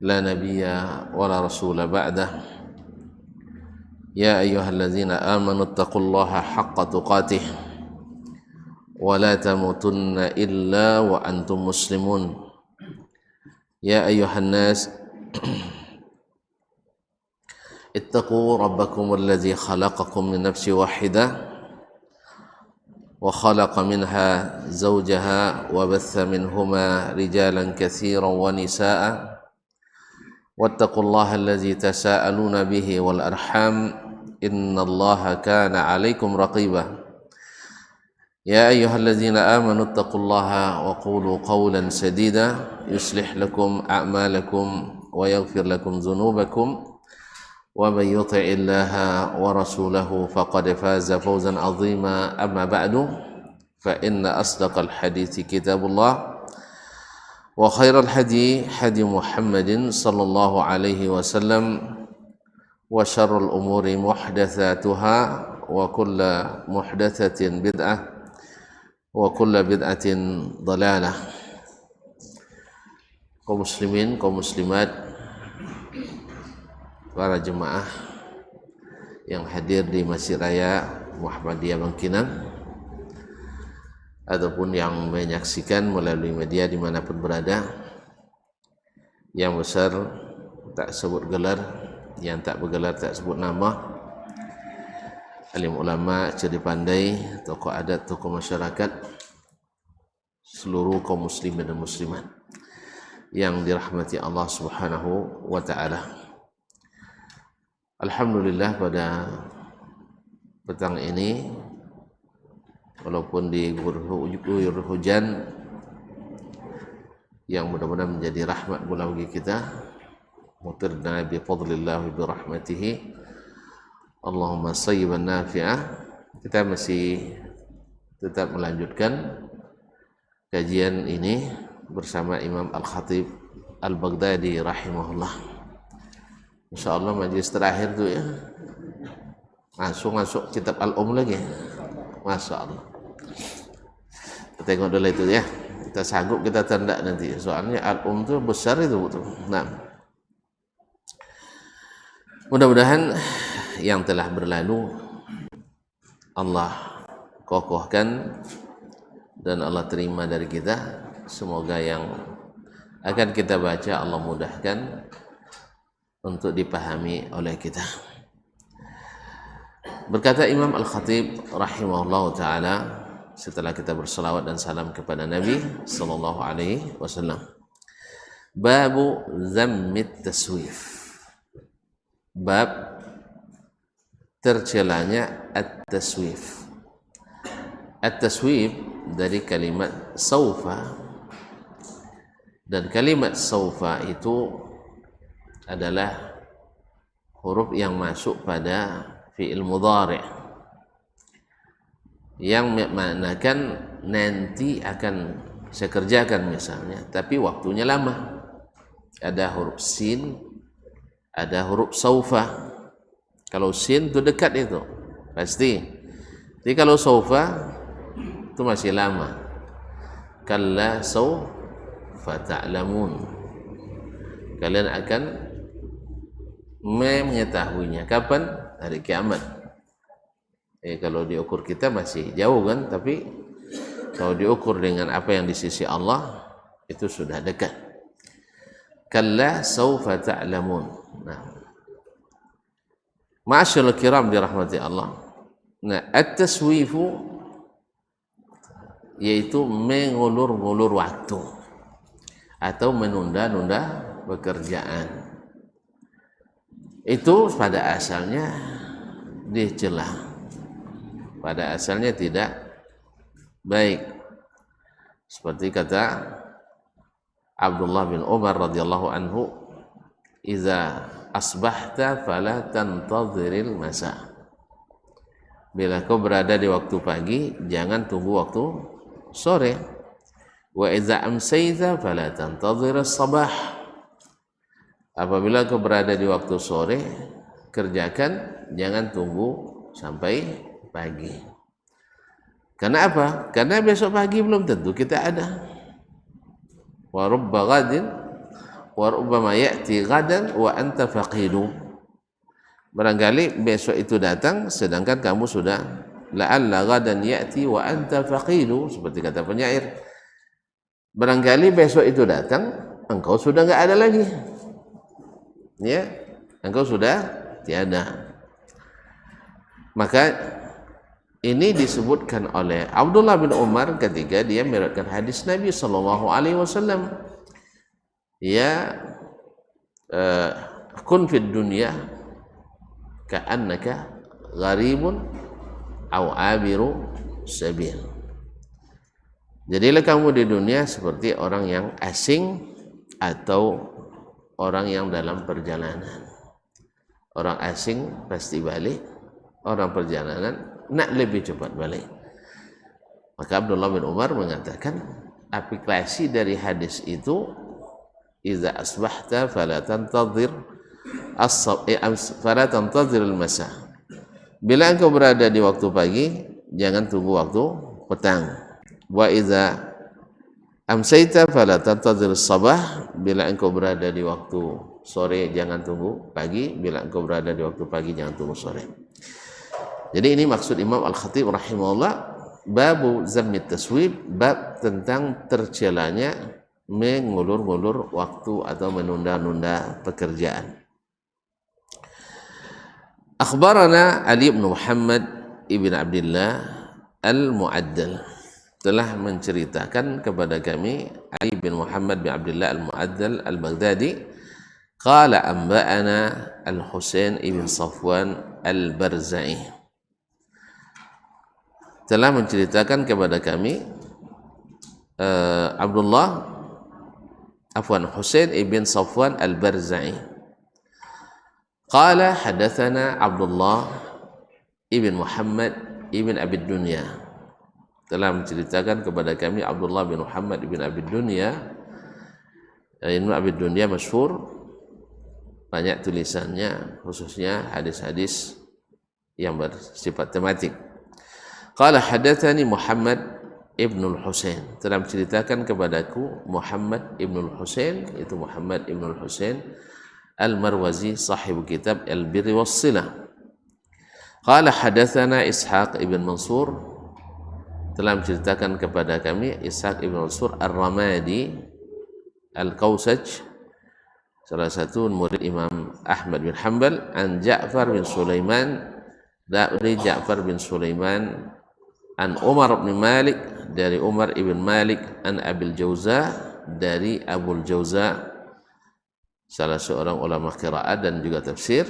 لا نبي ولا رسول بعده يا أيها الذين آمنوا اتقوا الله حق تقاته ولا تموتن إلا وأنتم مسلمون يا أيها الناس اتقوا ربكم الذي خلقكم من نفس واحدة وخلق منها زوجها وبث منهما رجالا كثيرا ونساء واتقوا الله الذي تساءلون به والأرحام إن الله كان عليكم رقيبا يا أيها الذين آمنوا اتقوا الله وقولوا قولا سديدا يصلح لكم أعمالكم ويغفر لكم ذنوبكم ومن يطع الله ورسوله فقد فاز فوزا عظيما أما بعد فإن أصدق الحديث كتاب الله وخير الهدي هدي محمد صلى الله عليه وسلم وشر الأمور محدثاتها وكل محدثة بدعة وكل بدعة ضلالة. Kaum muslimin, kaum muslimat, para jemaah yang hadir di Masjid Raya Muhammadiyah Bangkinang ataupun yang menyaksikan melalui media dimanapun berada, yang besar tak sebut gelar, yang tak bergelar tak sebut nama, alim ulama, cerdik pandai, tokoh adat, tokoh masyarakat, seluruh kaum muslimin dan muslimat yang dirahmati Allah Subhanahu wa taala. Alhamdulillah, pada petang ini walaupun diguyur hujan yang mudah-mudahan menjadi rahmat pula bagi kita, mutirna bi fadlillah wa bi rahmatihi, Allahumma sayyiban nafi'ah, kita masih tetap melanjutkan kajian ini bersama Imam Al-Khatib Al-Baghdadi rahimahullah. InsyaAllah majlis terakhir tu ya, masuk kitab Al-Um lagi, Masya Allah. Kita tengok dulu itu ya, kita sanggup kita tanda nanti, soalnya Al-Um tu besar itu betul. Nah, mudah-mudahan yang telah berlalu Allah kokohkan dan Allah terima dari kita. Semoga yang akan kita baca Allah mudahkan untuk dipahami oleh kita. Berkata Imam Al-Khatib rahimahullah ta'ala setelah kita berselawat dan salam kepada Nabi sallallahu alaihi wasallam, babu zammit taswif, bab tercelanya at-taswif. At-taswif dari kalimat saufa, dan kalimat saufa itu adalah huruf yang masuk pada fi'il mudhari' yang maknakan nanti akan saya kerjakan misalnya, tapi waktunya lama. Ada huruf sin, ada huruf saufa. Kalau sin itu dekat itu pasti, tapi kalau saufa itu masih lama. Kalla saufa ta'lamun, kalian akan mengetahuinya. Kapan? Hari kiamat. Kalau diukur kita masih jauh kan, tapi kalau diukur dengan apa yang di sisi Allah itu sudah dekat. Kalla saufa ta'lamun. Nah, ma'asyiral kiram dirahmati Allah. Nah, at-taswifu yaitu mengulur-ngulur waktu atau menunda-nunda pekerjaan. Itu pada asalnya dicela, pada asalnya tidak baik. Seperti kata Abdullah bin Umar radhiyallahu anhu, "Iza asbahta fala tantadhiril masa." Bila kau berada di waktu pagi, jangan tunggu waktu sore. Wa iza amsayta fala tantadhirus sabah. Apabila kau berada di waktu sore, kerjakan, jangan tunggu sampai pagi. Karena apa? Karena besok pagi belum tentu kita ada. Wa rubba ghadin wa rubbama ya'ti ghadan wa anta faqidu. Barangkali besok itu datang sedangkan kamu sudah, la'alla ghadan ya'ti wa anta faqidu, seperti kata penyair. Barangkali besok itu datang engkau sudah enggak ada lagi. Ya, engkau sudah tiada. Maka ini disebutkan oleh Abdullah bin Umar ketika dia meriwayatkan hadis Nabi sallallahu alaihi wasallam, ya kun fid dunya ka'annaka gharibun aw abiru sabil. Jadilah kamu di dunia seperti orang yang asing atau orang yang dalam perjalanan. Orang asing pasti balik, orang perjalanan nak lebih cepat balik. Maka Abdullah bin Umar mengatakan aplikasi dari hadis itu, idza asbahta fala tantazir al-masa. Bila engkau berada di waktu pagi, jangan tunggu waktu petang. Wa idza amsayta fala tantazir as-sabah. Bila engkau berada di waktu sore, jangan tunggu pagi. Bila engkau berada di waktu pagi, jangan tunggu sore. Jadi ini maksud Imam Al-Khatib rahimahullah, babu zammit taswib, bab tentang tercelanya mengulur-ngulur waktu atau menunda-nunda pekerjaan. Akhbarana Ali bin Muhammad ibn Abdullah Al-Mu'addal, telah menceritakan kepada kami Ali bin Muhammad bin Abdullah Al-Mu'addal Al-Baghdadi, qala anba'ana Al-Husain ibn Safwan Al-Barzai, telah menceritakan kepada kami Husain ibn Safwan Al-Barzai. Qala hadatsana Abdullah ibn Muhammad ibn Abi Dunya, telah menceritakan kepada kami Abdullah bin Muhammad ibn Abi Dunya. Ibn Abi Dunya masyhur, banyak tulisannya, khususnya hadis-hadis yang bersifat tematik. Qala hadatsani Muhammad ibn al-Husain, telah menceritakan kepadaku Muhammad ibn al-Husain, itu Muhammad ibn al-Husain Al-Marwazi, sahib kitab Al-Birri was-Silah. Qala hadatsana Ishaq ibn Mansur, telah menceritakan kepada kami Ishaq ibn Mansur Ar-Ramadi Al-Qausaj, salah satu murid Imam Ahmad bin Hanbal, an Ja'far bin Sulaiman, dari Ja'far bin Sulaiman, an Umar bin Malik, dari Umar ibn Malik, an Abil Jauza, dari Abul Jauza, salah seorang ulama qiraat dan juga tafsir.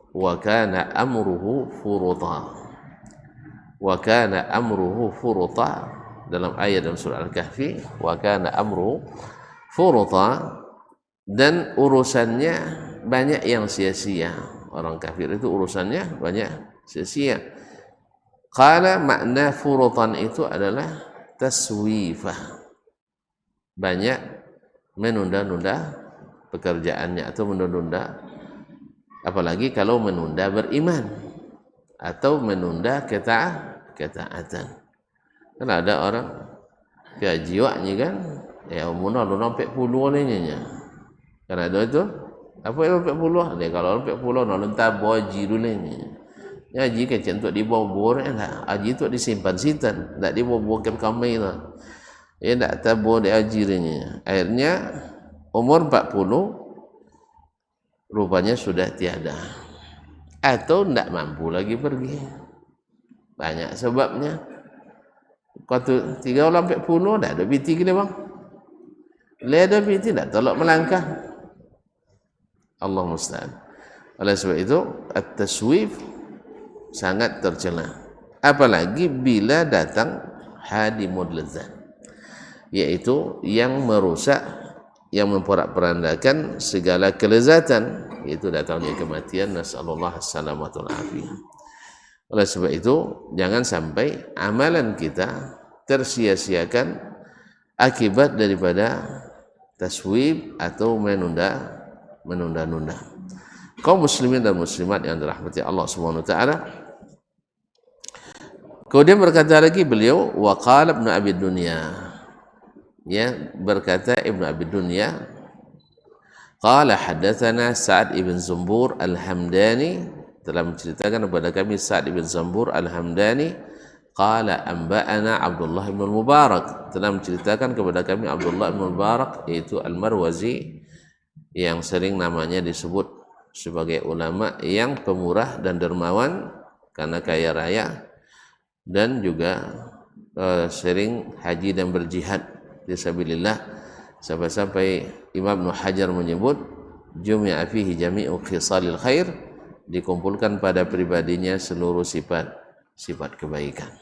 Wa kana amruhu furuta, wa kana amruhu furuta, dalam ayat dalam surah Al-Kahfi, wa kana amruhu furuta, dan urusannya banyak yang sia-sia. Orang kafir itu urusannya banyak sia-sia. Qala makna furutan itu adalah taswifah, banyak menunda-nunda pekerjaannya atau menunda-nunda, apalagi kalau menunda beriman atau menunda ketaatan. Kan ada orang kejiwanya kan, ya umurnya lu sampai puluh nya. Kan ada itu, apa yang sampai puluh? Dia kalau sampai puluh nak lentar boji dulu ni. Ya, haji kan untuk dibawa-bawa lah. Haji tu disimpan sitan, tak dibawa-bawa ke kamai lah. Ya, tak tabur dia haji ni. Akhirnya umur 40 rupanya sudah tiada, atau tak mampu lagi pergi. Banyak sebabnya. Waktu 3 orang 40 dah ada biti ke bang? Dia ada biti tak tolak melangkah. Allah musta'an. Oleh sebab itu at-taswif sangat tercela, apalagi bila datang hadimul ladzat, yaitu yang merusak, yang memporak-porandakan segala kelezatan, yaitu datangnya kematian. Nasallallahu alaihi afiyah. Oleh sebab itu jangan sampai amalan kita tersia-siakan akibat daripada taswib atau menunda-nunda. Kaum muslimin dan muslimat yang dirahmati Allah Subhanahu wa taala. Kemudian berkata lagi beliau, wa qala ibnu Abi Dunya, ya, berkata Ibnu Abi Dunya, Qala haddatsana Sa'ad ibn Zumbur Al-Hamdani, telah menceritakan kepada kami Sa'ad ibn Zumbur Al-Hamdani. Qala anba'ana Abdullah ibn Mubarak, telah menceritakan kepada kami Abdullah ibn Mubarak, yaitu Al-Marwazi, yang sering namanya disebut sebagai ulama yang pemurah dan dermawan karena kaya raya, dan juga sering haji dan berjihad fisabilillah, sampai-sampai Imam Ibnu Hajar menyebut jumi'a fihi jami'u khisalil khair, dikumpulkan pada pribadinya seluruh sifat kebaikan.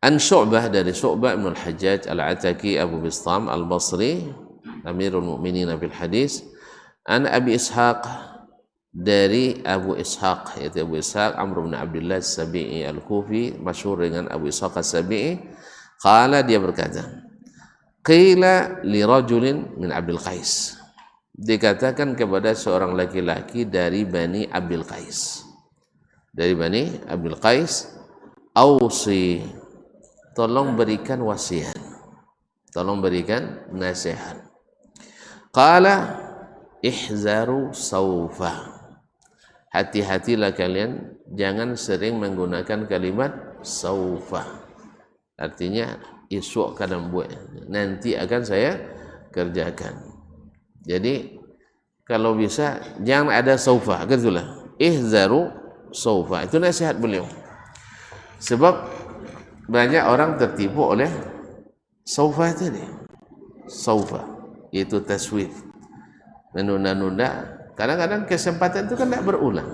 An Syu'bah, dari Syu'bah Ibn al-Hajjaj al-Ataki Abu Bistam al-Basri, Amirul Mu'minin fil hadis. An Abi Ishaq, dari Abu Ishaq, yaitu Abu Ishaq Amr bin Abdullah As-Sabi'i Al-Kufi, masyhur dengan Abu Ishaq As-Sabi'i. Qala, dia berkata, qila li rajulin min Abdul Qais, dikatakan kepada seorang laki-laki dari Bani Abdul Qais, dari Bani Abdul Qais, ausi, tolong berikan wasiat, tolong berikan nasihat. Qala ihzaru saufa, hati-hatilah kalian jangan sering menggunakan kalimat saufa, artinya esok kadang buat, nanti akan saya kerjakan. Jadi kalau bisa jangan ada saufa, gitulah. Ihzaru saufa, itu nasihat beliau. Sebab banyak orang tertipu oleh saufa tadi. Saufa itu taswif, menunda-nunda. Kadang-kadang kesempatan itu kan tidak berulang.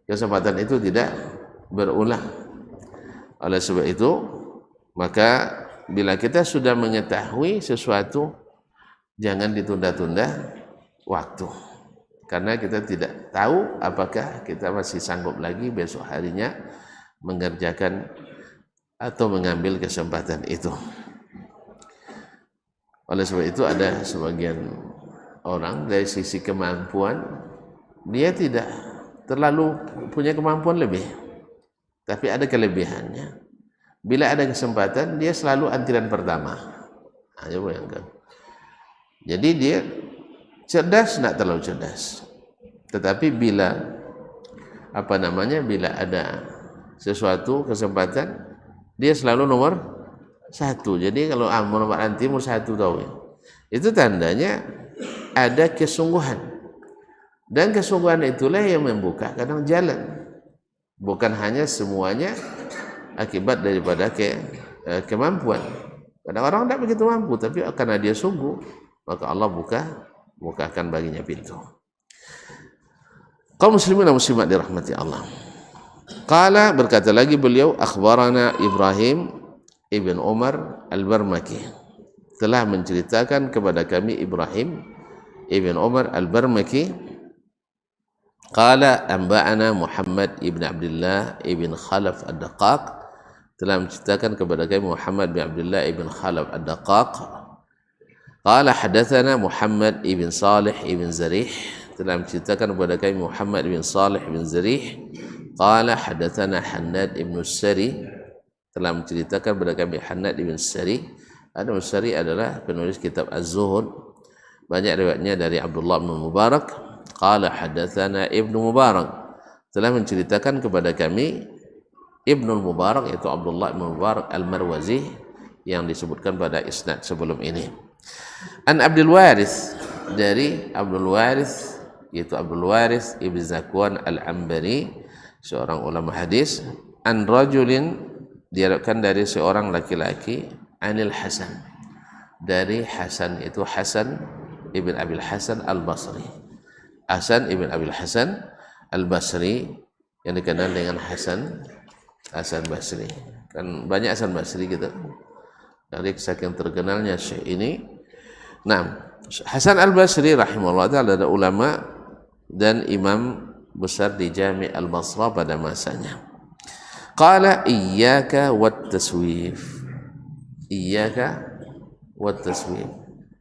Kesempatan itu tidak berulang. Oleh sebab itu, maka bila kita sudah mengetahui sesuatu, jangan ditunda-tunda waktu. Karena kita tidak tahu apakah kita masih sanggup lagi besok harinya mengerjakan atau mengambil kesempatan itu. Oleh sebab itu ada sebagian orang dari sisi kemampuan, dia tidak terlalu punya kemampuan lebih, tapi ada kelebihannya. Bila ada kesempatan, dia selalu antrian pertama. Ayo bayangkan. Jadi dia cerdas, tidak terlalu cerdas. Tetapi bila bila ada sesuatu kesempatan, dia selalu nomor satu. Jadi kalau nomor anti nomor satu tahu ya. Itu tandanya ada kesungguhan. Dan kesungguhan itulah yang membuka kadang jalan. Bukan hanya semuanya akibat daripada kemampuan. Kadang orang tidak begitu mampu, tapi karena dia sungguh, maka Allah bukakan baginya pintu. Kaum muslimin dan muslimat dirahmati Allah. Qala, berkata lagi beliau, akhbarana Ibrahim ibn Umar al-Barmaki, telah menceritakan kepada kami Ibrahim ibn Umar al-Barmaki. Qala anba'ana Muhammad ibn Abdullah ibn Khalaf ad-Daqaq, telah menceritakan kepada kami Muhammad bin Abdullah ibn Khalaf ad-Daqaq. Qala hadatsana Muhammad ibn Salih ibn Zarih, telah menceritakan kepada kami Muhammad ibn Salih ibn Zarih. Qala hadatsana Hannad ibn Sari, telah menceritakan kepada kami Hannad ibn Sari. Ibn Sari adalah penulis kitab Az-Zuhud, banyak riwayatnya dari Abdullah bin Mubarak. Qala hadatsana Ibnu Mubarak, telah menceritakan kepada kami Ibnu Mubarak, yaitu Abdullah bin Mubarak Al-Marwazi, yang disebutkan pada isnad sebelum ini. An Abdul Warith, dari Abdul Warith, yaitu Abdul Warith ibn Zakwan Al-Ambari, seorang ulama hadis. An rajulin, diriwayatkan dari seorang laki-laki. Anil Hasan, dari Hasan, itu Hasan ibn Abil Hasan Al-Basri. Hasan ibn Abil Hasan Al-Basri, yang dikenal dengan Hasan Basri. Kan banyak Hasan Basri gitu. Dari saking terkenalnya syekh ini. Nah, Hasan Al-Basri rahimahullah ta'ala adalah ulama dan imam besar di Jami' Al-Basra pada masanya. Qala iyyaka wat taswif, iyyaka wat taswif,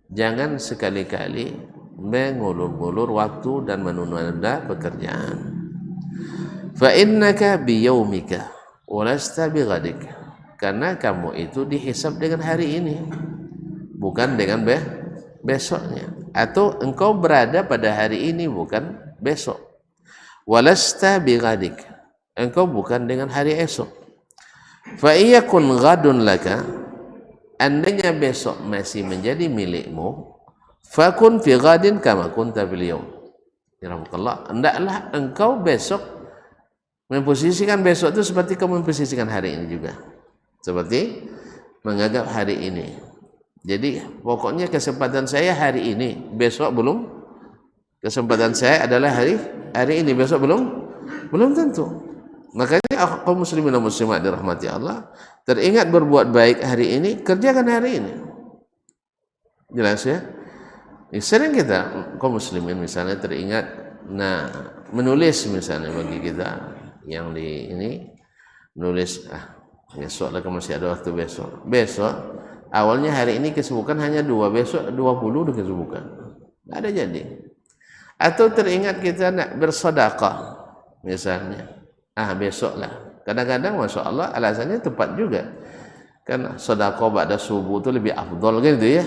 jangan sekali-kali mengulur-ulur waktu dan menunda pekerjaan. Fa innaka biyaumika walasta bighadik, karena kamu itu dihisab dengan hari ini, bukan dengan besoknya. atau engkau berada pada hari ini bukan besok. Walasta bighadik, engkau bukan dengan hari esok. Fa iyakun ghadun laka, andainya besok masih menjadi milikmu, fakun fi ghadin kama kunta fil yaum. Yarhamukallah, hendaklah engkau besok memposisikan besok itu seperti kau memposisikan hari ini juga, seperti menganggap hari ini. Jadi pokoknya kesempatan saya hari ini, besok belum. Kesempatan saya adalah hari ini, besok belum tentu. Makanya kaum muslimin dan muslimat dirahmati Allah, teringat berbuat baik hari ini, kerjakan hari ini. Jelas ya? Sering kita kaum muslimin misalnya teringat, menulis misalnya bagi kita yang di ini menulis, besok lah masih ada waktu besok. Awalnya hari ini kesibukan hanya 2, besok 20 udah kesibukan, nggak ada jadi. Atau teringat kita nak bersedekah misalnya, besok lah. Kadang-kadang masya Allah alasannya tepat juga, kan sedekah ba'da subuh itu lebih afdol kan itu ya,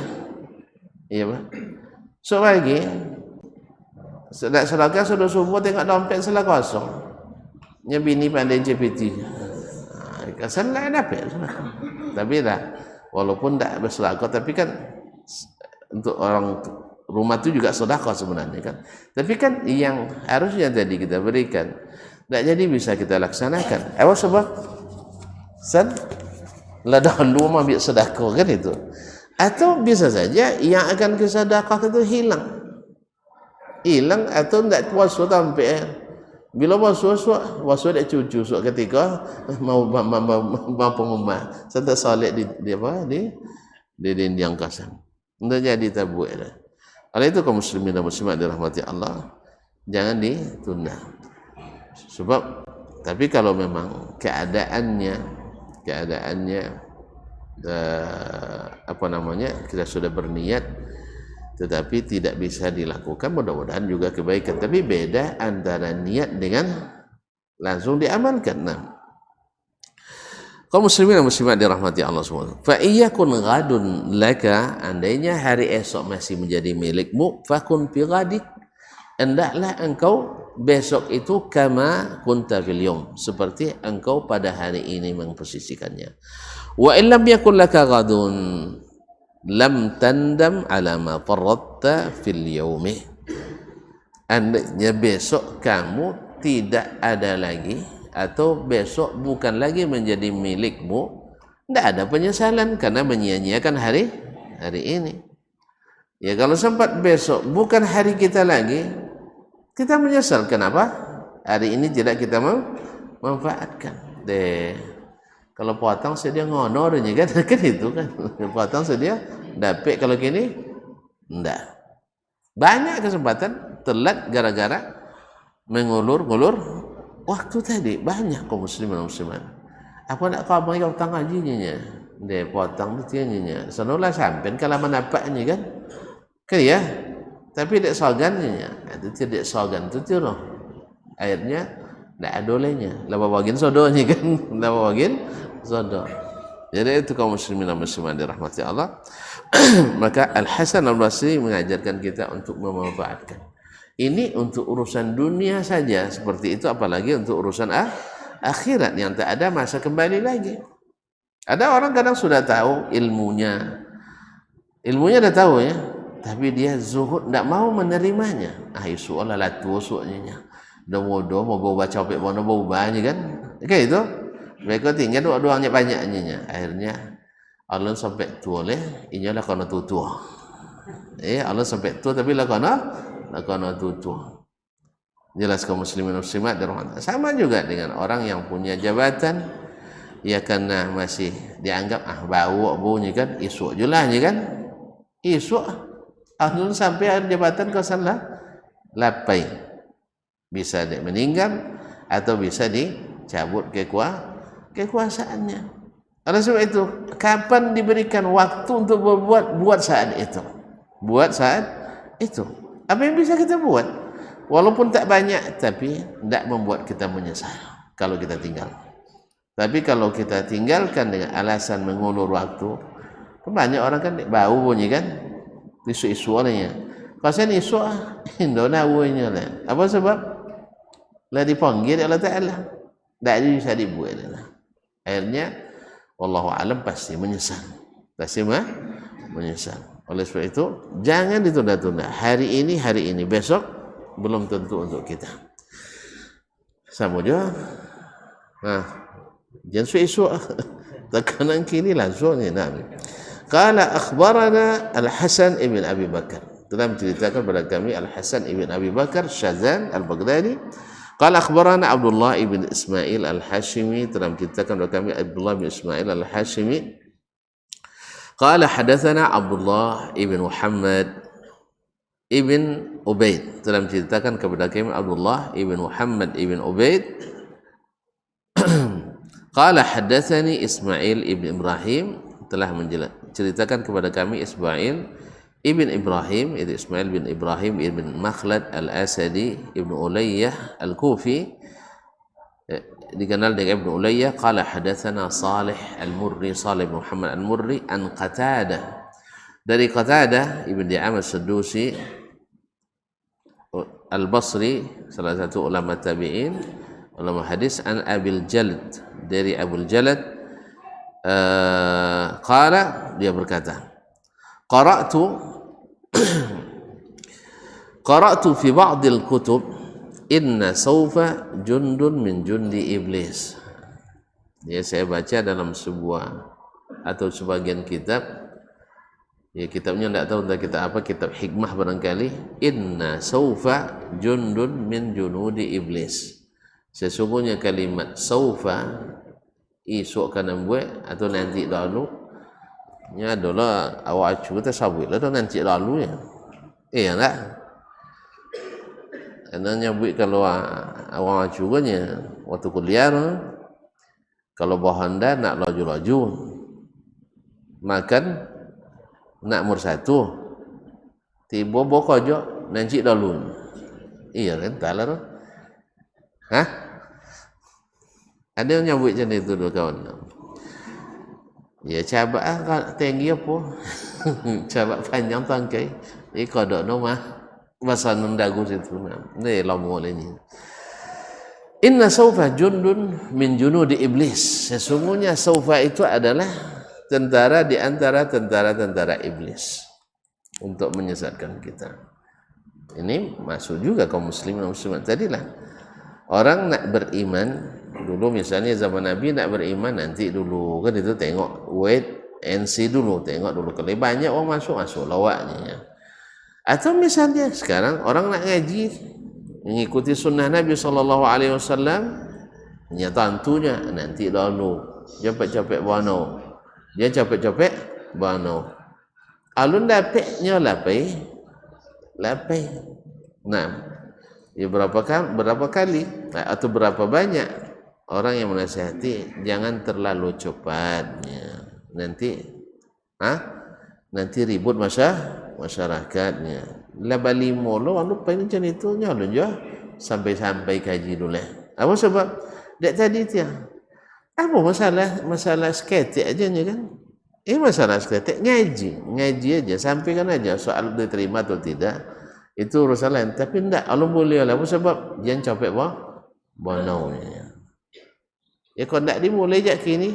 iya Pak. So lagi sedekah sudah subuh tengok dompet selah kosong, bini pandai JPT, salah dapat. Tapi dah walaupun tak bersedekah, tapi kan untuk orang rumah itu juga sedekah sebenarnya kan. Tapi kan yang harusnya tadi kita berikan tak jadi bisa kita laksanakan. Sebab lah dahulu mah biar sedekah kan itu. Atau bisa saja yang akan kesedekah itu hilang atau tak puasa sampai bila puasa dia cucu ketika mau pengumah serta solat di dinding kasar. Tidak jadi tabuh dah. Oleh itu kaum muslimin dan muslimat dirahmati Allah, jangan ditunda. Sebab tapi kalau memang keadaannya kita sudah berniat tetapi tidak bisa dilakukan, mudah-mudahan juga kebaikan. Tapi beda antara niat dengan langsung diamalkan. Kaum muslimin dan muslimat dirahmati Allah SWT. Fa iyakun ghadun laka, andainya hari esok masih menjadi milikmu, fakun fi ghadik, hendaklah engkau besok itu kama kunta fil yaum, seperti engkau pada hari ini memposisikannya. Wa illam yakun laka ghadun lam tandam ala ma farratta fil yaumi. Andainya besok kamu tidak ada lagi, atau besok bukan lagi menjadi milikmu, tidak ada penyesalan karena menyia-nyiakan hari ini. Ya kalau sempat besok bukan hari kita lagi, kita menyesal. Kenapa hari ini tidak kita memanfaatkan? Kalau potong sedia ngonornya kan itu kan. Potong sedia dapat, kalau gini enggak. Banyak kesempatan telat gara-gara mengulur waktu tadi. Banyak kaum muslimin dan muslimat. Apa nak kau abang yang tang ajinya? Dia potong tu tianya. Sanolah sampai kalau menapaknya kan. Kan ya. Tapi dek sogannya. Itu tidak sogan tu tiru. Akhirnya tak adolenya. Lama bagian sodonya kan. Lama bagian sodo. Jadi itu kaum muslimin dan muslimat dirahmati Allah. Maka Al-Hasan Al-Basri mengajarkan kita untuk memanfaatkan. Ini untuk urusan dunia saja seperti itu, apalagi untuk urusan akhirat yang tak ada masa kembali lagi. Ada orang kadang sudah tahu ilmunya dah tahu ya, tapi dia zuhud, tak mau menerimanya. Isu Allah lah tua suaknya, dah bodoh mau baca opek bono bau banyak kan, kayak itu. Mereka tinggal doa-doanya banyaknya. Akhirnya Allah sampai tua leh, inyalah kena tua. Allah sampai tua tapi lah kena tua. Jelas kaum muslimin dan muslimat dirahmati. Sama juga dengan orang yang punya jabatan, ya karena masih dianggap bau bunyi kan, isu jelah kan, isu ahlun sampai akhir jabatan kau salah lapai, bisa meninggal atau bisa dicabut kekuasaannya. Oleh sebab itu, kapan diberikan waktu untuk buat saat itu? Buat saat itu. Apa yang bisa kita buat? Walaupun tak banyak, tapi tidak membuat kita menyesal kalau kita tinggal. Tapi kalau kita tinggalkan dengan alasan mengulur waktu, banyak orang kan bau bunyi kan, isu-isu orangnya. Pasal ni soal Indona awalnya lah. Apa sebab? Lah dipanggil Allah Ta'ala. Tak bisa dibuat lah. Akhirnya wallahu alam pasti menyesal. Pasti menyesal. Oleh sebab itu jangan ditunda-tunda. Hari ini, besok belum tentu untuk kita. Sama juga. Nah, jangan esok. Tekanan kini langsung ni nak. Qala akhbarana Al-Hasan ibn Abi Bakar. Telah menceritakan kepada kami Al-Hasan ibn Abi Bakar Syazan Al-Baghdadi. Qala akhbarana Abdullah ibn Ismail Al-Hashimi. Telah menceritakan kepada kami Abdullah ibn Ismail Al-Hashimi. Qala hadatsana Abdullah ibn Muhammad ibn Ubaid. Telah menceritakan kepada kami Abdullah ibn Muhammad ibn Ubaid. Qala hadatsani Ismail ibn Ibrahim. Telah menceritakan kepada kami Ismail Ibn Ibrahim, itu Ismail bin Ibrahim ibn Makhlad al-Asadi ibn Ulayyah al-Kufi, dikenal dengan Ibn Ulayyah. Qala hadatsana Salih al-Murri, Salih bin Muhammad al-Murri an Qatadah, dari Qatadah ibn Di'am as-Saddusi al-Basri, salah satu ulama tabi'in, ulama hadis, an Abil Jalad, dari Abul Jalad. Qala, dia berkata, Qara'tu fi ba'dil kutub inna sawfa jundun min jundi iblis. Ya, saya baca dalam sebuah atau sebagian kitab, ya kitabnya tidak tahu entah kitab apa, kitab hikmah barangkali. Inna sawfa jundun min junudi iblis. Sesungguhnya kalimat sawfa, esok kanan buat atau nanti lalu, nya adalah awak acu kita sabit lah tu nanti lalu ya. Tak? Karena nyabut kalau awak acu kan ya, waktu kuliah kalau bahanda nak laju-laju, makan nak nomor 1, tiba bokok je nanti lalu. Iya kan, tak lah. Hah? Ada yang nyabut macam itu dulu kawan. Ya cabak tinggi apa? Cabak panjang tangkai. Kodok nama bahasa Nendagu situ. Ni lama ni. Inna sawfa jundun min junudi iblis. Sesungguhnya sawfa itu adalah tentara di antara tentara-tentara iblis untuk menyesatkan kita. Ini masuk juga kaum muslimin dan muslimat tadilah. Orang nak beriman dulu, misalnya zaman Nabi nak beriman nanti dulu kan, itu tengok wait and see dulu, tengok dulu kalau banyak orang masuk lawaknya. Atau misalnya sekarang orang nak ngaji mengikuti sunnah Nabi SAW, nya tentunya nanti lalu capek-capek bano, dia capek-capek bano, alun dapatnya lapai. Nah, ya berapa kali atau berapa banyak orang yang menasihati jangan terlalu cepatnya, nanti ribut masyarakatnya. Labali molo anu pengen macam itu nyalun je sampai kaji dulu. Apa sebab dak tadi dia apa masalah seketik aja nya kan. Masalah seketik ngaji aja, sampaikan aja soal diterima atau tidak itu urusan lain, tapi ndak alun boleh lah. Apa sebab jangan capek banau nya. Ya kalau tak dimulai jak kini,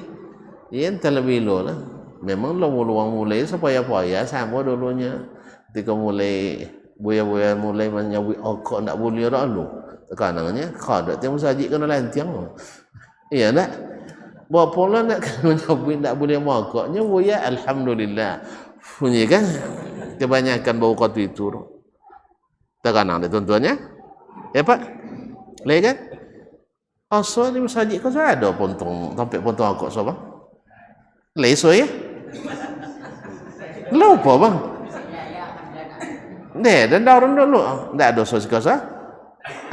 ya terlebih lo lah. Memang lo mulai supaya sama dulunya. Ketika mulai buaya mulai menyabui kok tak boleh dah lo. Tekanannya kada temu saji kena lantiang. Iya tak? Bawa pola nak kena menyabui tak boleh makaknya buaya alhamdulillah. Punya kan kebanyakan bau kotu itu. Tekanang dia tuan-tuannya. Ya Pak? Lagi kan? Asal ni masjid kau ada pontong, sampai pontong aku so bang. Leso ya? Lupa bang. Dan daun dulu. Tak ada sos kasa?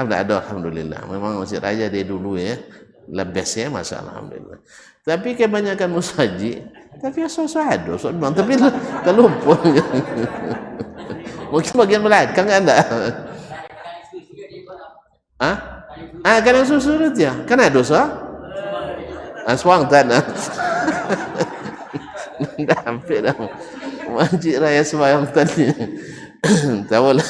Tak ada, alhamdulillah. Memang masjid raja dia dulu ya. Lebih ya, masalah alhamdulillah. Tapi kebanyakan masjid, tapi sos ada, sos bang. Tapi terlupa. Mungkin bagian belakang ada. Kan yang susu itu ya? Kan ada dosa? Aswang tanah. Dah hampir dah. Masjid Raya Sembayang tadi. tahu lah.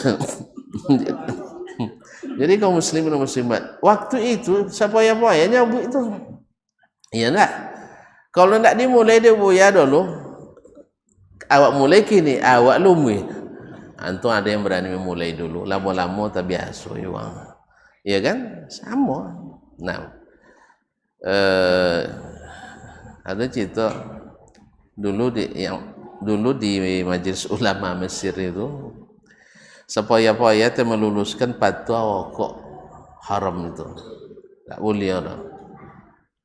Jadi kaum muslimin dan muslimat, waktu itu siapa-siapa nyabut itu. Iya enggak? Kalau nak dimulai dia buya dulu, awak mulai kini, awak lumui. Antum ada yang berani memulai dulu, lama-lama tak biasa orang. Iya kan? Sama. Nah, ada cerita dulu di Majelis Ulama Mesir itu, sepaya-paya dia meluluskan fatwa rokok haram itu, tak boleh lah.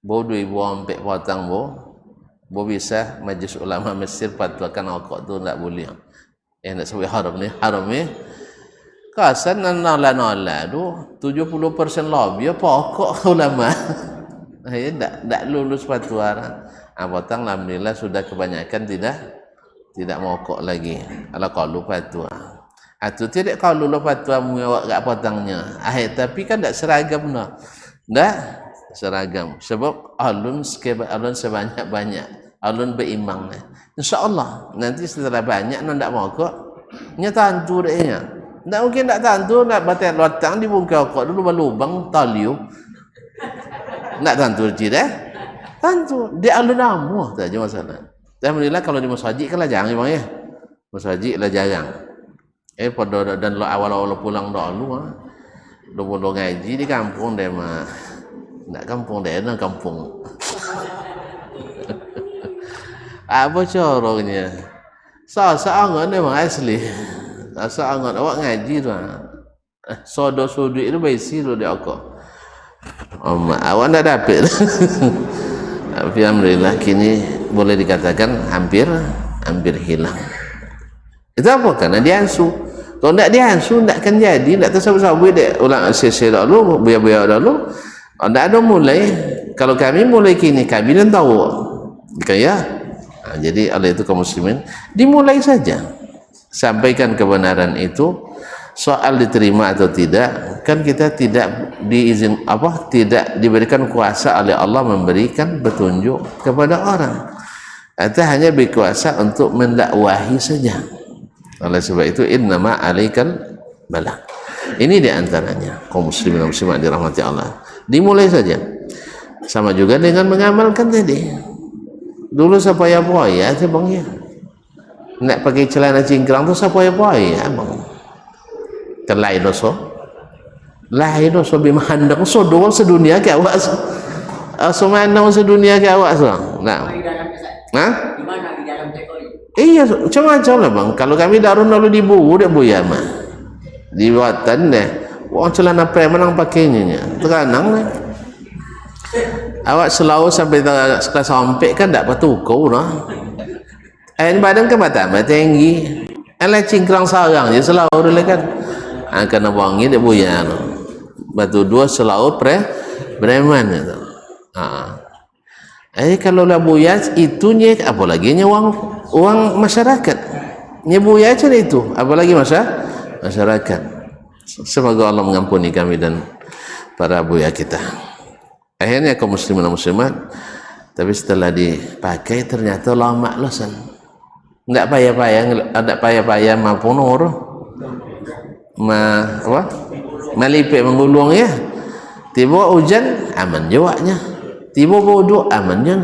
Bo 2004 potang bo bisa Majelis Ulama Mesir fatwakan rokok tu tak boleh. Nak sebut haram ni kasan nala tu 70% lebih apa rokok ulama. Ya tak lulus fatwa. Potang alhamdulillah sudah kebanyakan tidak merokok lagi. Kalau fatwa. Itu tidak kalau fatwa mu awak kat potangnya. Tapi kan tak seragam dah. Dah seragam. Sebab alun sebanyak-banyak. Alun berimbang. InsyaAllah nanti setelah banyak nak merokok, nya tantu dia. Tak mungkin tak tantu nak batal lotang di bungkai rokok dulu berlubang taliu. Nak tantu je tantu dia alun amuh tak je masalah. Alhamdulillah kalau di masjid kan lah jarang bang ya. Masjid lah jarang. Pada dan awal-awal pulang dulu dulu ngaji di kampung dia mah. Nak kampung dia nak kampung. Apa corongnya? Seangat memang asli. Seangat awak ngaji tu. Sodo-sodo itu baisi tu dia aku. Awak tak dapat. Tapi alhamdulillah kini boleh dikatakan hampir hilang. Itu apa? Karena diansu. Kalau tak diansu tak akan jadi. Tak tersabut-sabut dia ulang sesi dulu, buya-buya dulu. Tak ada mulai. Kalau kami mulai kini kami dan tahu. Kaya. Jadi oleh itu kaum muslimin dimulai saja, sampaikan kebenaran itu. Soal diterima atau tidak kan kita tidak tidak diberikan kuasa oleh Allah memberikan petunjuk kepada orang. Kita hanya berkuasa untuk mendakwahi saja. Oleh sebab itu innama alaikal balagh. Ini diantaranya kaum muslimin dan muslimat dirahmati Allah. Dimulai saja. Sama juga dengan mengamalkan tadi. Dulu sapaya-paya tu bang ya. Nak pakai celana cingkrang tu sapaya-paya bang. Terlain dosa. Lain dosa bimandang so doang sedunia ke awak. Semandang sedunia ke awak so. Nah. Hah? Di mana di dalam teknologi? Iya, macam-macam lah bang. Kalau kami darun lalu di buku dia buya mah. Di watan deh. Wong celana preman yang pakainya. Teranang lah. Awak selalu sampai kelas sampai kan tak patut kau lah. Badan kan batam tinggi. Alah cingkrang sarang je selalu dulu kan. Kena wangi dia buya no. Batu dua selalu preman itu. Kalau lah buya itunya apalagi nya uang masyarakat. Nya buya aja itu apalagi masyarakat. Semoga Allah mengampuni kami dan para buya kita. Akhirnya kaum muslimin dan muslimat, tapi setelah dipakai ternyata lama losan. Enggak payah-payah mampu nur. Melipik menggulung ya. Tiba hujan aman jawabnya. Tiba bodoh aman je.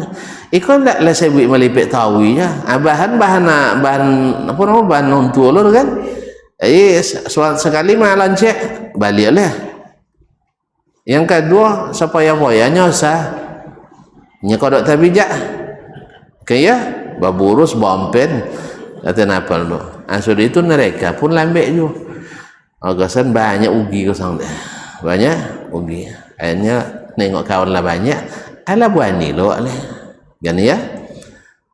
Ikon tak lah saya buat melipik tawi ya. Bahan apa nama bahan nontu lor kan. Sekali malam cek baliklah. Yang kedua sapaya-payanya sah. Nya kodok tabijak. Kaya baburus bompen kata napal tu. Sudah itu mereka pun lambek juga. Agasan banyak ugi kosong dia. Banyak ugi. Akhirnya nengok kawan lah banyak. Alah buani lo aleh. Gani ya.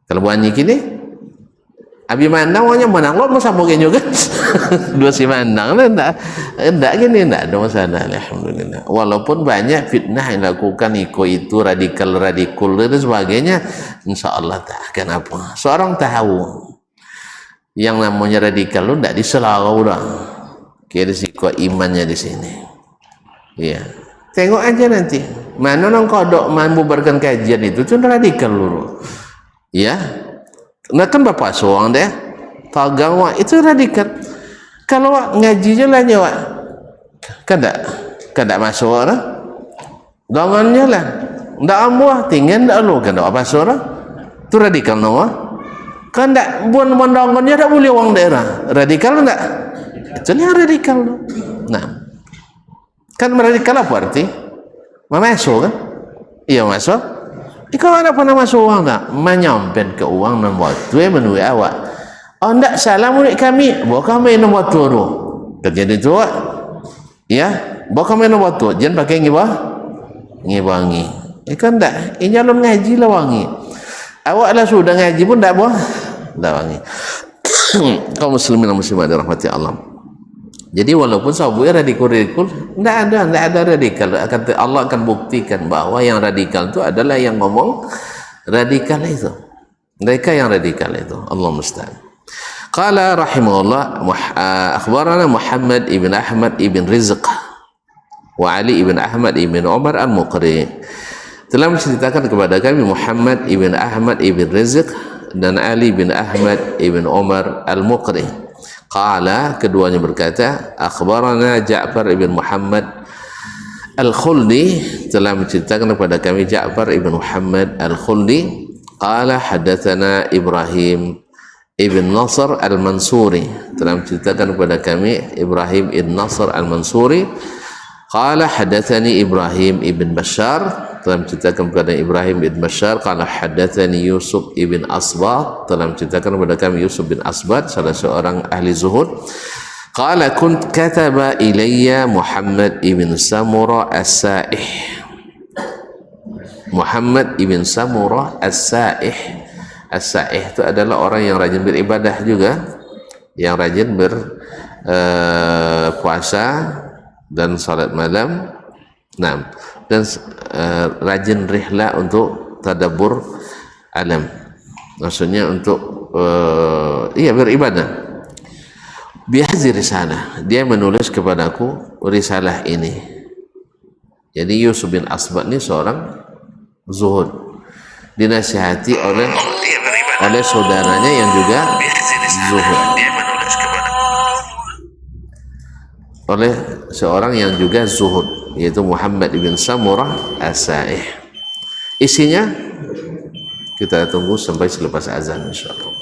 Kalau buani kini abi mandang wanya menang lo masa mungkin juga. Dua si mandang lah enggak gini enggak ada masalah alhamdulillah. Walaupun banyak fitnah yang dilakukan itu radikal dan sebagainya, insyaallah tak akan apa. Seorang tahu yang namanya radikal lo enggak diselarau dah. Kira risiko imannya di sini. Iya. Tengok aja nanti. Mana orang kodok membubarkan kajian itu radikal dulu. Ya. Nah kan bapak soang deh tagang wah itu radikal. Kalau awak ngaji je lah awak kan tak masuk dah. Dongan je lah. Ndak amuah tinggal ndak lu kan awak masuk dah. Tu radikal no. Kan tak buan dongannya tak boleh orang daerah. Radikal ndak? Itu ni radikal no. Nah. Kan radikal apa arti? Masuk kan? Iya masuk. Kau ada pernah masuk uang tak? Menyampen ke uang nombor tu menurut awak. Oh ndak salah murid kami. Bawa kami nombor tu tu. Kejadian tu ya. Bawa kami nombor tu. Jangan pakai ngibah. Ngibangi. Kan ndak. Ini jalur ngaji lah wangi. Awak lah sudah ngaji pun ndak buah. Ndak wangi. Kaum muslimin dan muslimat dirahmati Allah. Jadi walaupun sahabu radikal, tidak ada radikal. Allah akan buktikan bahwa yang radikal itu adalah yang ngomong radikal itu. Mereka yang radikal itu. Allah musta'an. Qala rahimahullah akhbarana Muhammad ibn Ahmad ibn Rizq wa Ali ibn Ahmad ibn Umar al-Muqri. Telah menceritakan kepada kami Muhammad ibn Ahmad ibn Rizq dan Ali bin Ahmad ibn Umar al-Muqri. Qala, keduanya berkata, akhbarana Ja'far ibn Muhammad al-Khuldi, telah menceritakan kepada kami Ja'far ibn Muhammad al-Khuldi. Qala hadatsana Ibrahim ibn Nasr al-Mansuri, telah menceritakan kepada kami Ibrahim ibn Nasr al-Mansuri. Qala hadatsani Ibrahim ibn Bashar, telah menceritakan kepada Ibrahim ibn Bashar. Qala hadatsani Yusuf ibn Asbat, telah menceritakan kepada kami Yusuf bin Asbat, salah seorang ahli zuhud. Qala kataba ilayya Muhammad ibn Samurah as-Sa'ih. Muhammad ibn Samurah as-Sa'ih. As-Sa'ih itu adalah orang yang rajin beribadah juga, yang rajin berpuasa dan salat malam. Nah, dan rajin rihla untuk tadabbur alam, maksudnya untuk beribadah. Bihadzi risalah, dia menulis kepadaku risalah ini. Jadi Yusuf bin Asbat ini seorang zuhud, dinasihati oleh saudaranya yang juga zuhud, oleh seorang yang juga zuhud, yaitu Muhammad ibn Samurah as-Sa'ih. Isinya kita tunggu sampai selepas azan insyaallah.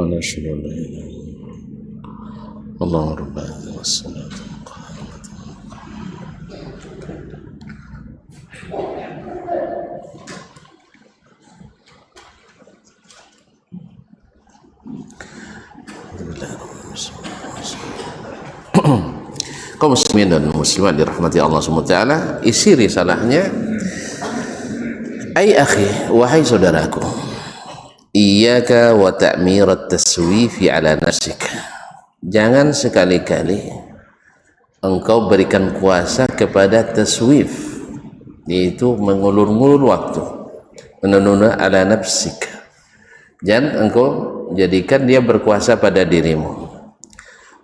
ونشهد أن لا إله إلا الله رب العالمين والصلاة kaum muslimin dan muslimat dirahmati Allah SWT. Isi risalahnya, ay akhi, wahai saudaraku, iyyaka wa ta'mirat taswifi ala nafsik, jangan sekali-kali engkau berikan kuasa kepada taswif, yaitu mengulur-ngulur waktu, menunda ala nafsik. Jangan engkau jadikan dia berkuasa pada dirimu.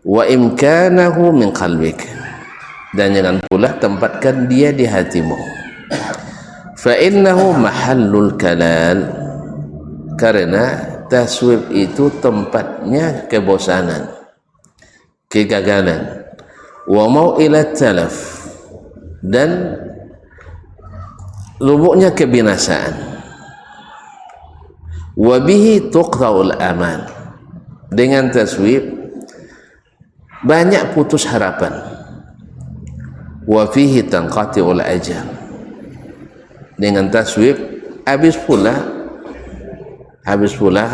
Wa imkanahu min qalbik, dan jangan pula tempatkan dia di hatimu. Fa innahu mahallul kalal, karena taswif itu tempatnya kebosanan, kegagalan. Wa mau'ilat talaf, dan lubuknya kebinasaan. Wa bihi tuqta'ul aman, dengan taswif banyak putus harapan. Wa fihi tanqati'ul ajal, dengan taswif habis pula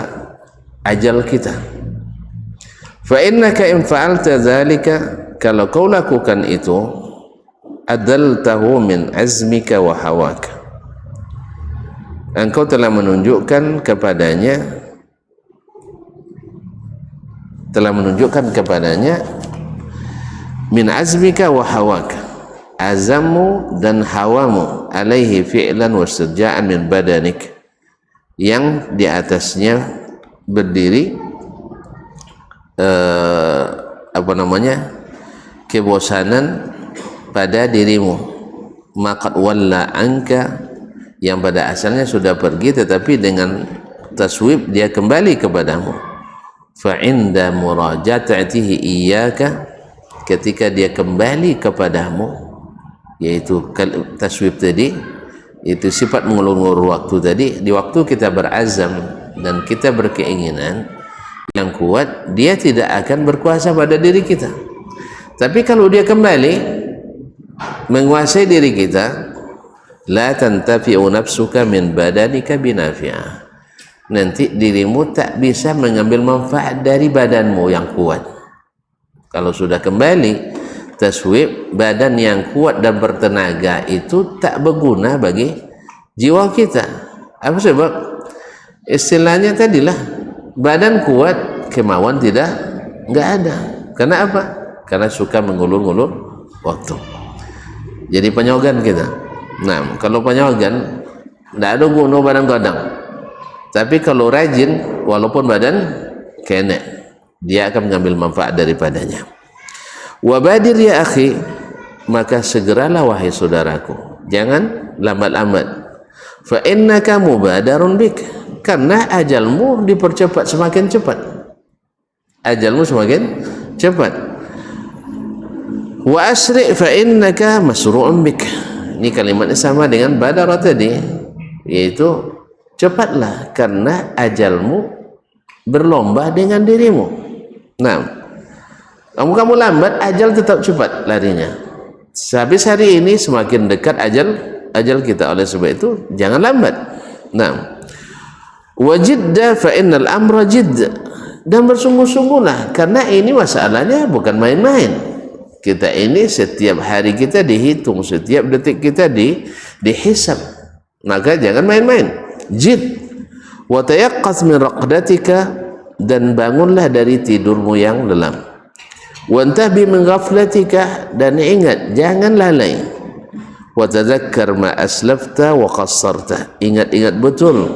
ajal kita. Fa innaka in fa'alta dzalika, kalau kau lakukan itu, adaltahu min azmika wa hawaka, engkau telah menunjukkan kepadanya min azmika wa hawaka, azammu dan hawamu, alaihi fi'lan wa istirja'an min badanik, yang di atasnya berdiri kebosanan pada dirimu, maqad walla anka, yang pada asalnya sudah pergi, tetapi dengan taswib dia kembali kepadamu. Fa inda muraja'atihi iyyaka, ketika dia kembali kepadamu, yaitu taswib tadi, itu sifat mengulur-ngulur waktu tadi. Di waktu kita berazam dan kita berkeinginan yang kuat, dia tidak akan berkuasa pada diri kita. Tapi kalau dia kembali menguasai diri kita, la tantafi'u nafsuka min badanika binafi'ah, nanti dirimu tak bisa mengambil manfaat dari badanmu yang kuat. Kalau sudah kembali taswib, badan yang kuat dan bertenaga itu tak berguna bagi jiwa kita. Apa sebab? Istilahnya tadilah, badan kuat, kemauan enggak ada. Karena apa? Karena suka mengulur-ngulur waktu. Jadi penyogan kita. Nah, kalau penyogan enggak ada guna badan gadang. Tapi kalau rajin, walaupun badan kena, dia akan mengambil manfaat daripadanya. Wabadir ya akhi, maka segeralah wahai saudaraku, jangan lambat-lambat. Fa innaka mubadarun bik, karena ajalmu dipercepat, semakin cepat. Ajalmu semakin cepat. Wa asri fa innaka masru'un bik. Ini kalimatnya sama dengan badara tadi, yaitu cepatlah karena ajalmu berlomba dengan dirimu. Nah, kamu lambat, ajal tetap cepat larinya. Habis hari ini semakin dekat ajal kita. Oleh sebab itu jangan lambat. Nah, wajidda fa innal amra jidd, dan bersungguh-sungguhlah karena ini masalahnya bukan main-main. Kita ini setiap hari kita dihitung, setiap detik kita dihisab. Maka jangan main-main. Jid wa tayaqqaz min raqdatika, dan bangunlah dari tidurmu yang lelam. Wa antabi min ghaflatika, dan ingat jangan lalai. Wa tadzakkar ma aslafta wa qassarta, ingat-ingat betul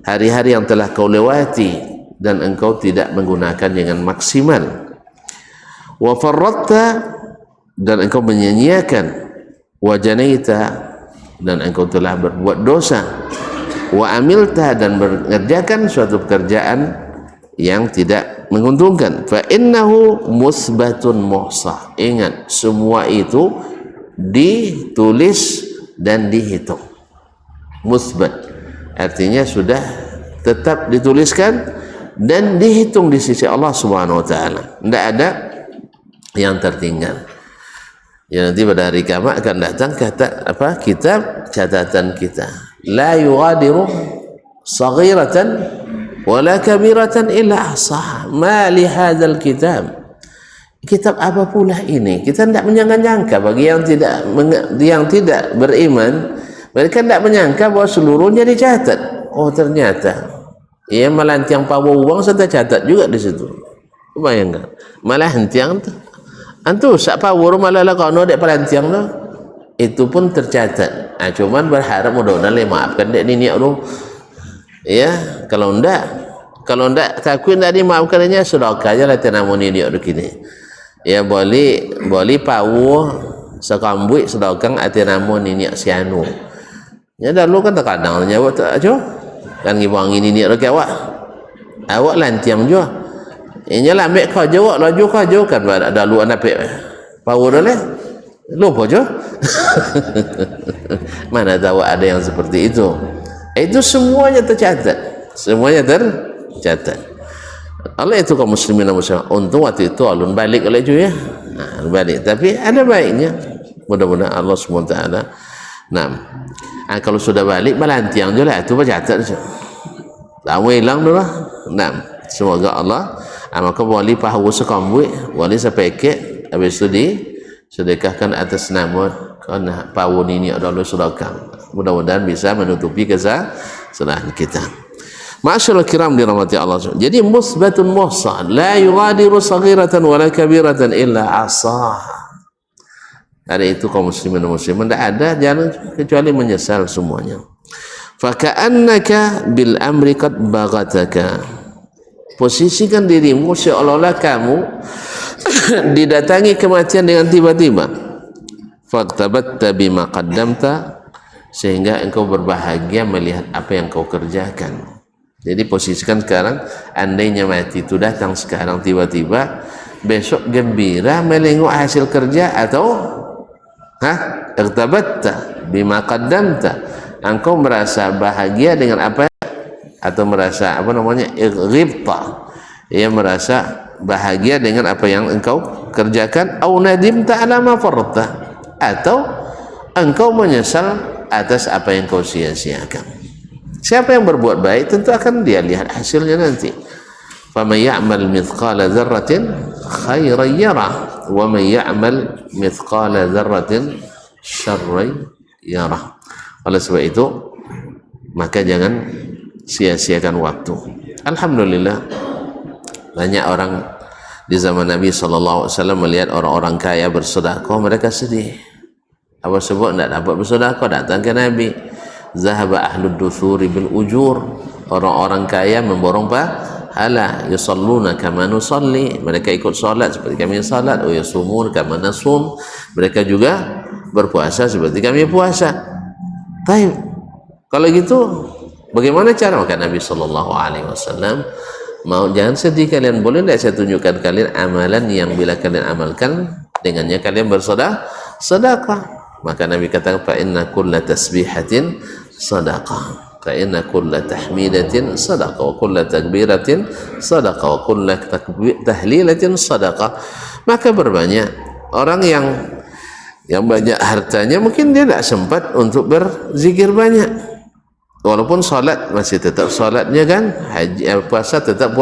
hari-hari yang telah kau lewati dan engkau tidak menggunakan dengan maksimal. Wa farratta, dan engkau menyia-nyiakan. Wa janaita, dan engkau telah berbuat dosa. Wa amilta, dan mengerjakan suatu pekerjaan yang tidak menguntungkan. Fa innahu musbatun muhsah, ingat semua itu ditulis dan dihitung. Musbat artinya sudah tetap dituliskan dan dihitung di sisi Allah Subhanahu wa taala. Tidak ada yang tertinggal. Ya, nanti pada hari kiamat akan datang kata apa? Kitab catatan kita. La yughadiru saghiratan wala kabiratan illa ahsaha. Ma li hadzal kitab. Kitab apa pula ini? Kita tidak menyangka-nyangka. Bagi yang tidak beriman, mereka tidak menyangka bahwa seluruhnya dicatat. Oh, ternyata ia malah hentiang pawa uang serta catat juga di situ. Bayangkan, malah hentiang tu. Antu sak pawa malah lah kau dek pelantiang tu. Itu pun tercatat. Cuman berharap mudah-mudahan maafkan dek ni niat tu. Ya, kalau ndak takut ndak dimaafkannya sedekah aja lah tenamu ni niat tu kini. Ya boleh pawu sekambuik sedekah atenamu ni niat sianu. Ya dulu kan terkadang nyawa tak aja. Kan ngibang ini niat ke awak lantiang jo. Inya lah ambil kau jawab laju kau jauh kan ada lu anak pawu dah leh. Lupa jo. Mana tahu ada yang seperti itu. Itu semuanya tercatat. Semuanya tercatat. Allah itu kaum muslimin dan muslimat. Untung waktu itu alun balik oleh ju ya. Balik. Tapi ada baiknya. Mudah-mudahan Allah SWT. Nah, kalau sudah balik balantiang je lah. Itu bercatat je. Lama hilang tu lah. Nah, semoga Allah maka boleh pahawa sekambui, boleh sepeket. Habis itu disedekahkan atas nama kerana pahawa ini adalah sedekah. Mudah-mudahan bisa menutupi kesalahan kita. Ma'asyiral kiram dirahmati Allah. Jadi musbatun muhsan la yughadiru saghiratan wala kabiratan illa asaha. Hari itu kaum muslimin dan muslimat tidak ada jalan kecuali menyesal semuanya. Fa ka'annaka bil amri qad baghataka. Posisikan dirimu seolah-olah kamu didatangi kematian dengan tiba-tiba. Faqtabatta bima qaddamta, sehingga engkau berbahagia melihat apa yang kau kerjakan. Jadi posisikan sekarang, andainya mati itu datang sekarang tiba-tiba, besok gembira melengok hasil kerja atau irtabatta bima qaddamta, engkau merasa bahagia dengan apa atau merasa apa namanya ghibta, ia merasa bahagia dengan apa yang engkau kerjakan, au nadimta ala ma farta, atau engkau menyesal atas apa yang kau sia-siakan. Siapa yang berbuat baik tentu akan dia lihat hasilnya nanti. Faman ya'mal mithqala dzarratin khairan yarah wa man ya'mal mithqala dzarratin syarran yarah. Oleh sebab itu maka jangan sia-siakan waktu. Alhamdulillah banyak orang di zaman Nabi SAW melihat orang-orang kaya bersedekah, mereka sedih. Apa sebab tidak dapat bersedekah? Datang ke Nabi. Zahaba ahlud duthuri bil ujur, orang-orang kaya memborong pahala. Yusalluna kama nusalli, mereka ikut salat seperti kami salat. Wa yasumun kama nasum, mereka juga berpuasa seperti kami puasa. Baik, kalau gitu bagaimana cara? Maka Nabi SAW mau jangan sedih kalian, boleh tidak saya tunjukkan kalian amalan yang bila kalian amalkan dengannya kalian bersedekah. Maka Nabi katakan fa inna kulla tasbihatin sadaqah, fa inna kulla tahmidatin sadaqah, wa kulla takbiratin sadaqah, wa kulla tahlilatin sadaqah. Maka berbanyak orang yang banyak hartanya mungkin dia tidak sempat untuk berzikir banyak, walaupun salat masih tetap salatnya kan, haji puasa tetap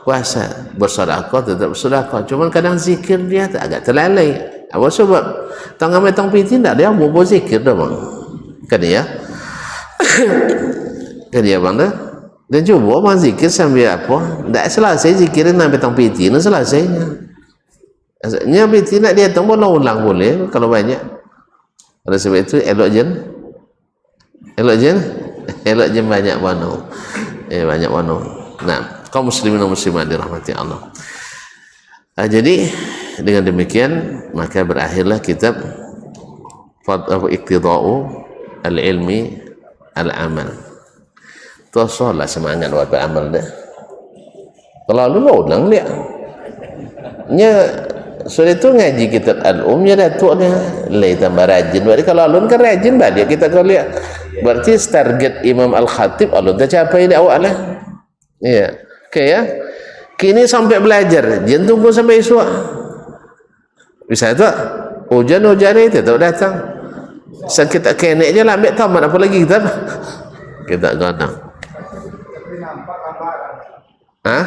puasa, bersedekah tetap bersedekah, cuma kadang zikir dia agak terlalai. Apa sebab? Tang piti tidak dia mau berzikir dah bang. Kan ya? Kan ya bang dah. Dan cuba bang zikir sambil apa? Tak selesai zikirin sampai tang piti, nak selesainya. Nya piti nak dia tang boleh ulang boleh kalau banyak. Oleh sebab itu elok jen banyak wano. Banyak wano. Nah, kaum muslimin dan muslimat dirahmati Allah. Jadi dengan demikian maka berakhirlah kitab Iqtida'u al-ilmi al-amal. Tosolah semangat buat beramal dah. Kalau lu ulang dia. Nya sudah itu ngaji kitab al-umnya datuk dia. Lai tambah rajin. Berarti kalau alun kan rajin balik kita kalau lihat. Berarti target Imam Al-Khatib alun dah capai di awal lah. Iya. Okey ya. Kini sampai belajar, jangan tunggu sampai esok. Bisa tak? Hujan-hujan itu tak datang. Sang kita kenek je lah, ambil tamat apa lagi kita? Kita ganang. Hah?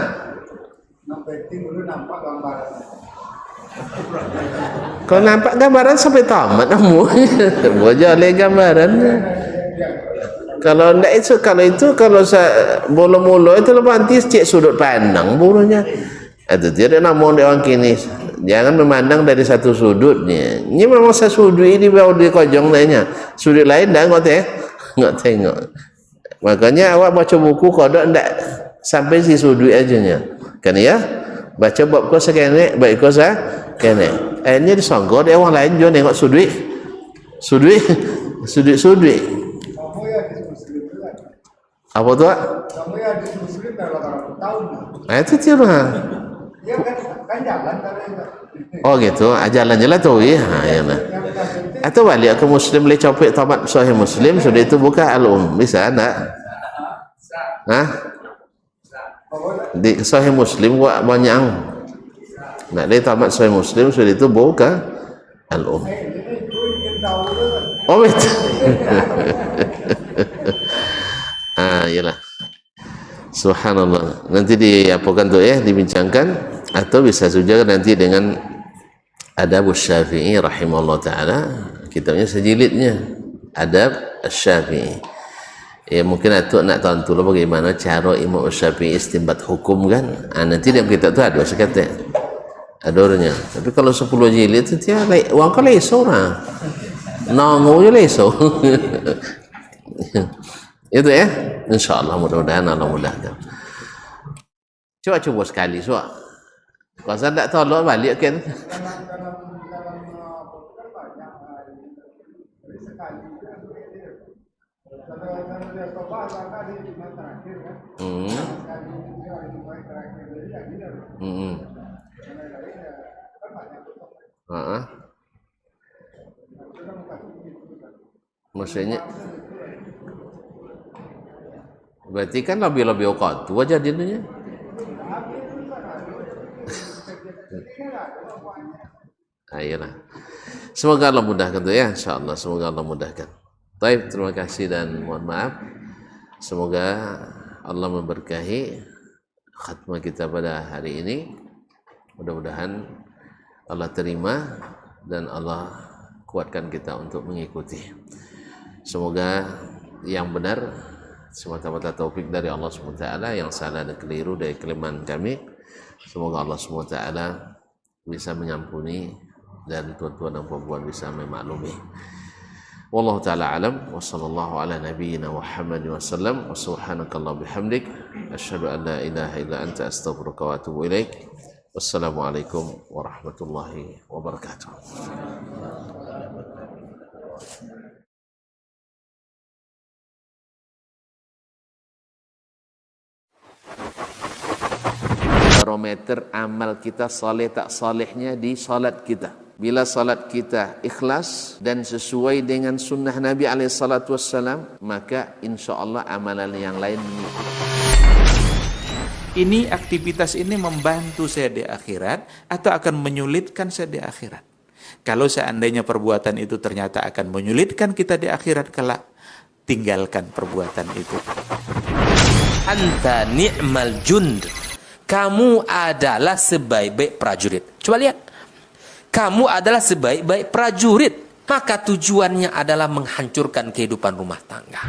Kalau nampak gambaran sampai tamat kamu. Wajah oleh gambaran. Kalau ndak itu, kalau mula-mula itu lepas nanti cek sudut pandang bulunya. Itu tidak namun orang kini jangan memandang dari satu sudutnya. Ini memang sudut ini baru di kojong lainnya. Sudut lain dah nggak tengok. Makanya awak baca buku kodok ndak sampai si sudut aja nya. Kan ya? Baca bab kau sekene, baik kau sekene. Ini disonggol dia orang lain juga nengok sudut. Apa tu? Kamu ya di muslim dalam 8 tahun. Itu tiada. Ya kan jalan kan. Oh gitu, jalan je lah tu ya. Ya lah. Atau balik ke muslim boleh copek tamat sahih muslim sudah itu buka al-um. Bisa tak? Hah? Di sahih muslim gua banyak. Nak dia tamat sahih muslim sudah itu buka al-um. Oh betul. Yalah. Subhanallah. Nanti diapakan tu ya, dibincangkan atau bisa juga nanti dengan Adab Syafi'i rahimahullah taala, kitabnya sejilidnya Adab Syafi'i. Ya mungkin atuk nak tahu tu bagaimana cara Imam Syafi'i istinbat hukum kan. Nanti dalam kitab tu ada sekata. Adornya. Tapi kalau 10 jilid tu dia wang kau leso lah. Nanggu je leso. Itu ya, insyaallah mudah-mudahan Allah mudahkan. Coba sekali soal. Kalau saya tak tahu balik kan. Maksudnya berarti kan lebih awkward tu aja jadinya. Ayolah. Semoga Allah mudahkan tu ya, insyaallah semoga Allah mudahkan. Baik, terima kasih dan mohon maaf. Semoga Allah memberkahi khatmah kita pada hari ini. Mudah-mudahan Allah terima dan Allah kuatkan kita untuk mengikuti. Semoga yang benar semata-mata taufik dari Allah SWT, yang salah dan keliru dari kelemahan kami, semoga Allah SWT bisa mengampuni dan tuan-tuan dan puan-puan bisa memaklumi. Wallahu ta'ala alam wa sallallahu ala nabiyyina Muhammad wa sallam wa subhanakallah bihamdik asyhadu an la ilaha illa anta astaghfiruka wa atubu ilaik. Wassalamualaikum warahmatullahi wabarakatuh. Barometer amal kita saleh tak salehnya di salat kita. Bila salat kita ikhlas dan sesuai dengan sunnah Nabi SAW, maka insyaAllah amalan yang lain mengikuti. Ini aktivitas ini membantu saya di akhirat atau akan menyulitkan saya di akhirat. Kalau seandainya perbuatan itu ternyata akan menyulitkan kita di akhirat kelak, tinggalkan perbuatan itu. Anta ni'mal jund. Kamu adalah sebaik-baik prajurit. Coba lihat. Kamu adalah sebaik-baik prajurit. Maka tujuannya adalah menghancurkan kehidupan rumah tangga.